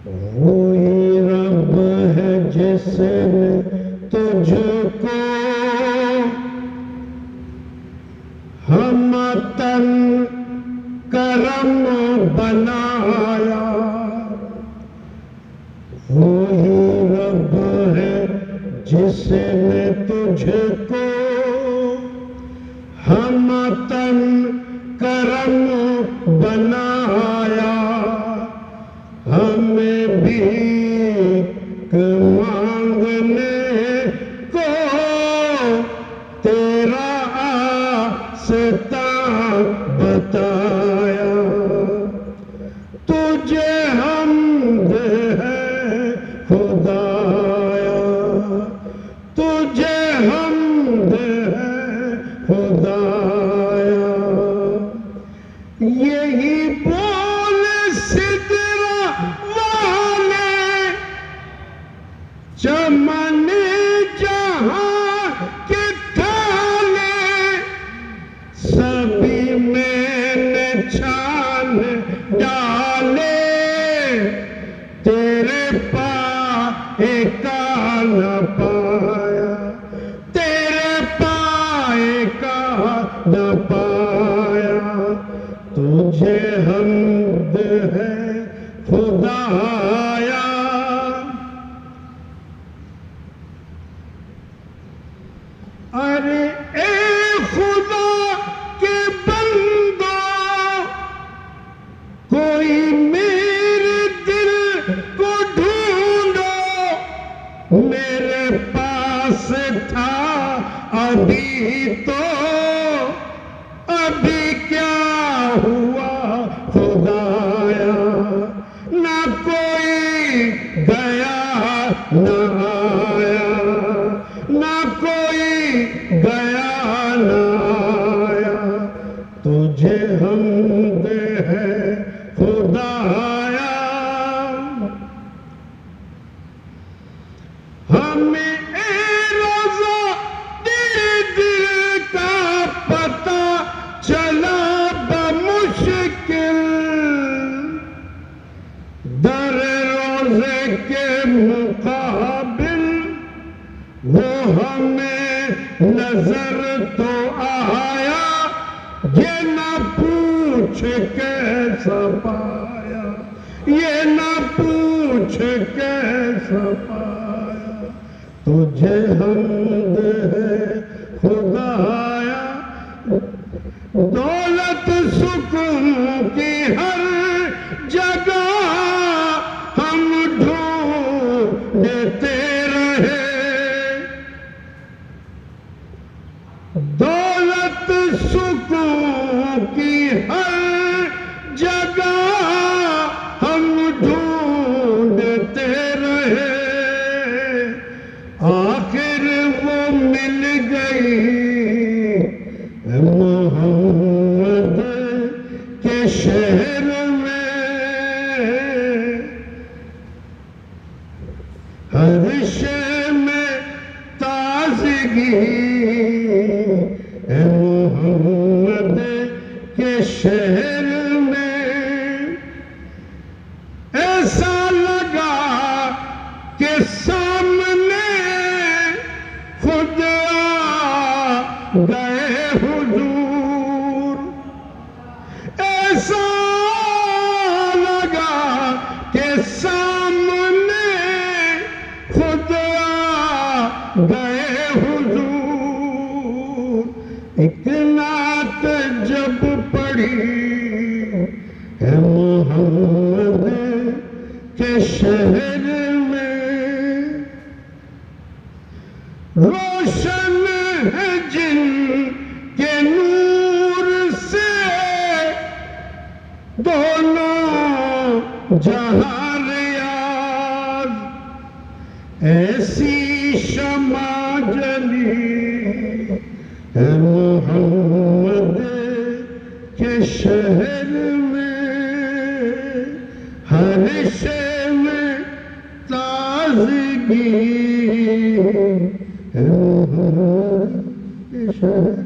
وہی رب ہے جس نے تجھ کو ہمتن کرم بنایا، وہی رب ہے جس نے تجھ کو ہمتن کرم بنایا، ہمیں بھیک مانگنے کو تیرا آستہ بتایا، تجھے حمد ہے خدایا، تجھے حمد ہے خدایا، یہی بول سدرا والے چمن جہاں کے تھالے، سبھی میں نے چھان ڈالے، تیرے پائے کا نہ پایا، تیرے پائے کا نہ پایا، تجھے حمد ہے خدایا۔ ارے اے خدا کے بندو، کوئی میرے دل کو ڈھونڈو، میرے پاس تھا ابھی تو ابھی کیا ہوا خدایا، نہ کوئی گیا نہ آیا، نہ کوئی گیا نہ آیا، تجھے حمد ہے خدایا۔ ہمیں اے رضا تیرے دل کا پتہ چلا بمشکل، در روزے کے مقابل وہ ہمیں نظر تو آیا، یہ نہ پوچھ کیسا پایا، یہ نہ پوچھ کیسا پایا، تجھے حمد ہے خدایا۔ دولت سکون کی ہر جگہ ہم ڈھونڈتے رہے، دولت سکون کی ہر جگہ ہم ڈھونڈتے رہے، آخر وہ مل گئی محمد کے شہر میں، ہر شے میں تازگی ہے محمد کے شہر میں، ایسا لگا کہ سامنے خود آ گئے حضور، ایسا لگا کہ سامنے خود آ گئے حضور، ایک نعت جب پڑھی ہے محمد کے شہر میں، روشن ہے جن کے نور سے دونوں جہاں ریاض، ایسی شمع جلی ہے محمد کے شہر میں، ہر شے میں تازگی ہے محمد کے شہر